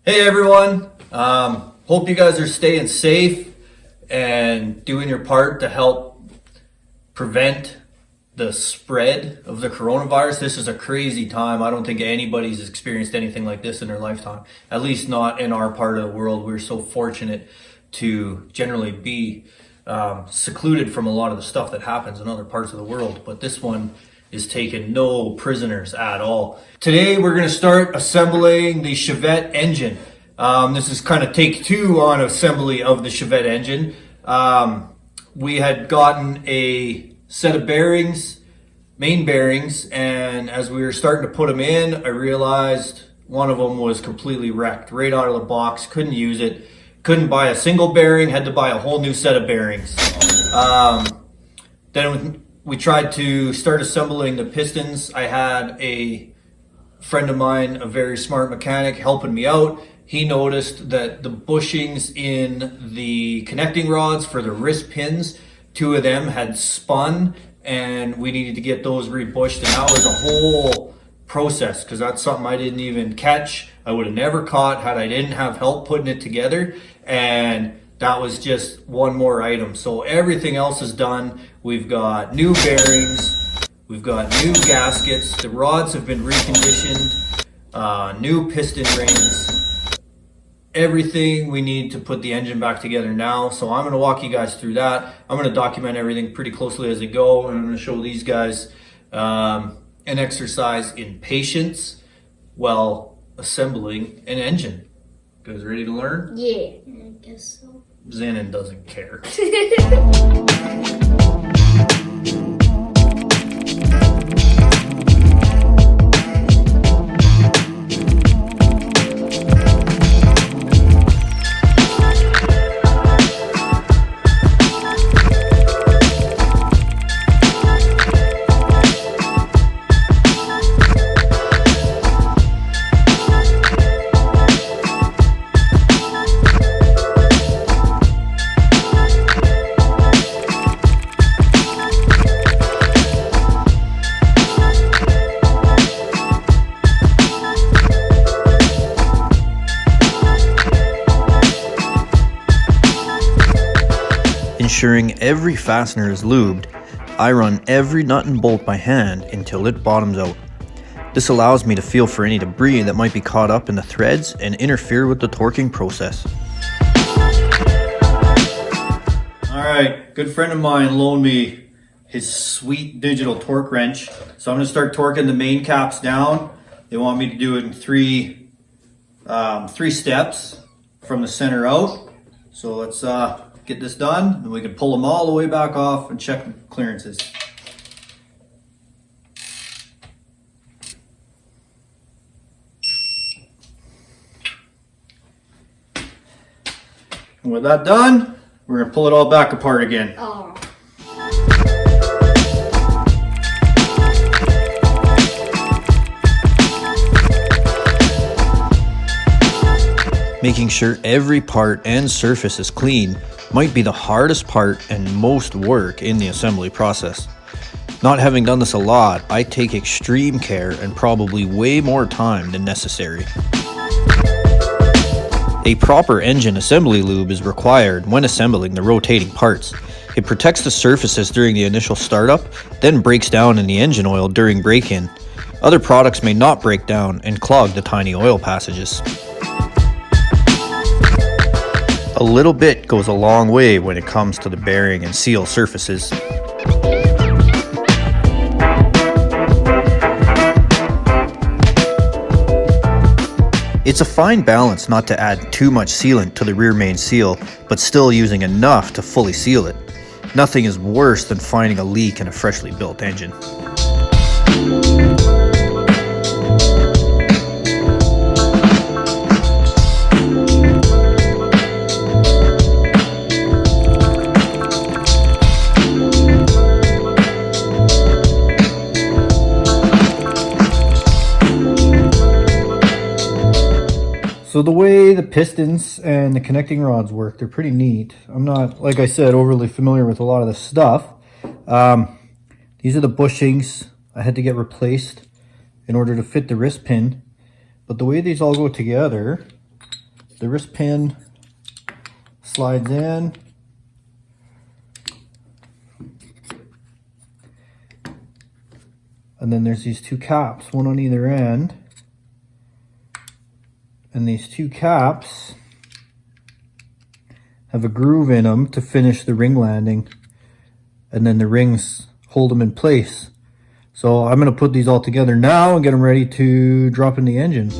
Hey everyone, hope you guys are staying safe and doing your part to help prevent the spread of the coronavirus. This is a crazy time. I don't think anybody's experienced anything like this in their lifetime, at least not in our part of the world. We're so fortunate to generally be secluded from a lot of the stuff that happens in other parts of the world, but this one is taking no prisoners at all. Today we're going to start assembling the Chevette engine. This is kind of take two on assembly of the Chevette engine. We had gotten a set of bearings, main bearings, and as we were starting to put them in, I realized one of them was completely wrecked right out of the box. Couldn't use it. Couldn't buy a single bearing, had to buy a whole new set of bearings. Then we tried to start assembling the pistons. I had a friend of mine, a very smart mechanic, helping me out. He noticed that the bushings in the connecting rods for the wrist pins, two of them had spun, and we needed to get those rebushed, and that was a whole process because that's something I didn't even catch. I would have never caught had I didn't have help putting it together, and that was just one more item. So everything else is done. We've got new bearings, we've got new gaskets, the rods have been reconditioned, new piston rings, everything we need to put the engine back together now. So I'm going to walk you guys through that. I'm going to document everything pretty closely as I go, and I'm going to show these guys an exercise in patience while assembling an engine. You guys ready to learn? Yeah, I guess so. Xanon doesn't care. Ensuring every fastener is lubed, I run every nut and bolt by hand until it bottoms out. This allows me to feel for any debris that might be caught up in the threads and interfere with the torquing process. Alright, good friend of mine loaned me his sweet digital torque wrench. So I'm going to start torquing the main caps down. They want me to do it in three steps from the center out. So let's get this done, and we can pull them all the way back off and check the clearances. And with that done, we're going to pull it all back apart again. Oh. Making sure every part and surface is clean might be the hardest part and most work in the assembly process. Not having done this a lot, I take extreme care and probably way more time than necessary. A proper engine assembly lube is required when assembling the rotating parts. It protects the surfaces during the initial startup, then breaks down in the engine oil during break-in. Other products may not break down and clog the tiny oil passages. A little bit goes a long way when it comes to the bearing and seal surfaces. It's a fine balance not to add too much sealant to the rear main seal, but still using enough to fully seal it. Nothing is worse than finding a leak in a freshly built engine. So the way the pistons and the connecting rods work, they're pretty neat. I'm not, like I said, overly familiar with a lot of this stuff. These are the bushings I had to get replaced in order to fit the wrist pin. But the way these all go together The wrist pin slides in. And then there's these two caps, one on either end. And these two caps have a groove in them to finish the ring landing. And then the rings hold them in place. So I'm going to put these all together now and get them ready to drop in the engine.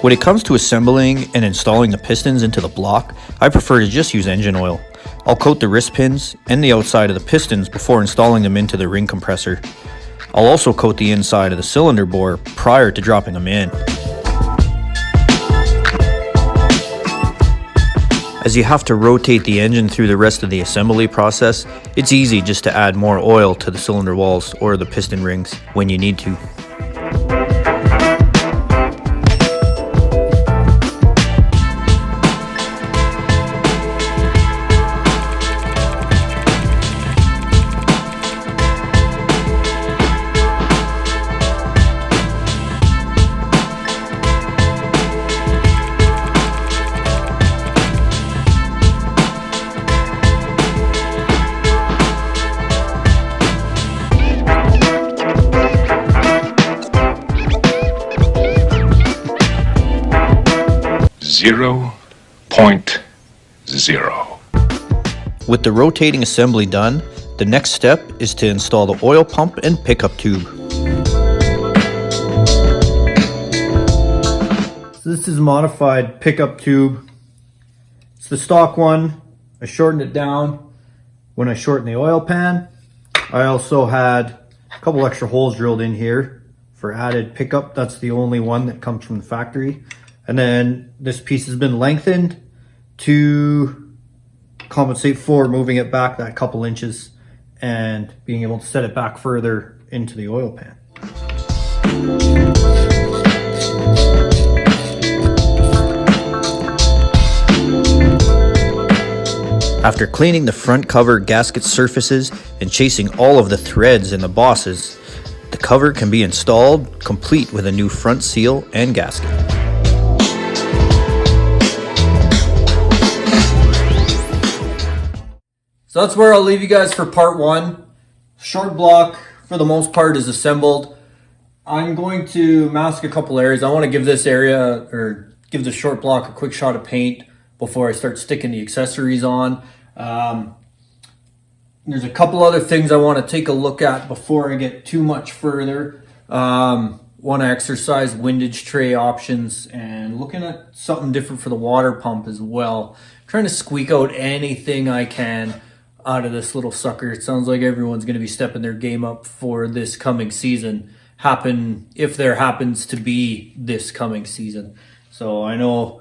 When it comes to assembling and installing the pistons into the block, I prefer to just use engine oil. I'll coat the wrist pins and the outside of the pistons before installing them into the ring compressor. I'll also coat the inside of the cylinder bore prior to dropping them in. As you have to rotate the engine through the rest of the assembly process, it's easy just to add more oil to the cylinder walls or the piston rings when you need to. .0. With the rotating assembly done, the next step is to install the oil pump and pickup tube. So this is a modified pickup tube. It's the stock one. I shortened it down when I shortened the oil pan. I also had a couple extra holes drilled in here for added pickup. That's the only one that comes from the factory. And then this piece has been lengthened to compensate for moving it back that couple inches and being able to set it back further into the oil pan. After cleaning the front cover gasket surfaces and chasing all of the threads and the bosses, the cover can be installed complete with a new front seal and gasket. So that's where I'll leave you guys for part one. Short block, for the most part, is assembled. I'm going to mask a couple areas. I want to give this area, or give the short block, a quick shot of paint before I start sticking the accessories on. There's a couple other things I want to take a look at before I get too much further. Want to exercise windage tray options and looking at something different for the water pump as well. Trying to squeak out anything I can out of this little sucker. It sounds like everyone's going to be stepping their game up for this coming season. If there happens to be this coming season. So I know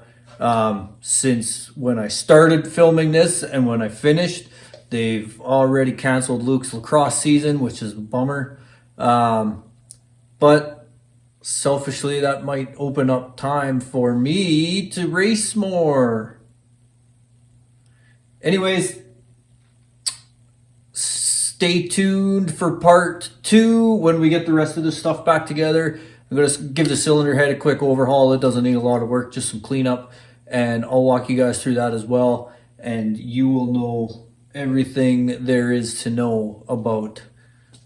since when I started filming this and when I finished, they've already canceled Luke's lacrosse season, which is a bummer. But selfishly, that might open up time for me to race more. Anyways, stay tuned for part 2 when we get the rest of this stuff back together. I'm going to give the cylinder head a quick overhaul. It doesn't need a lot of work, just some cleanup. And I'll walk you guys through that as well. And you will know everything there is to know about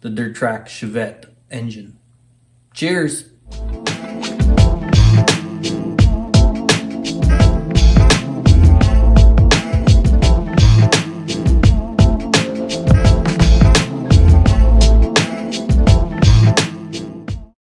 the dirt track Chevette engine. Cheers.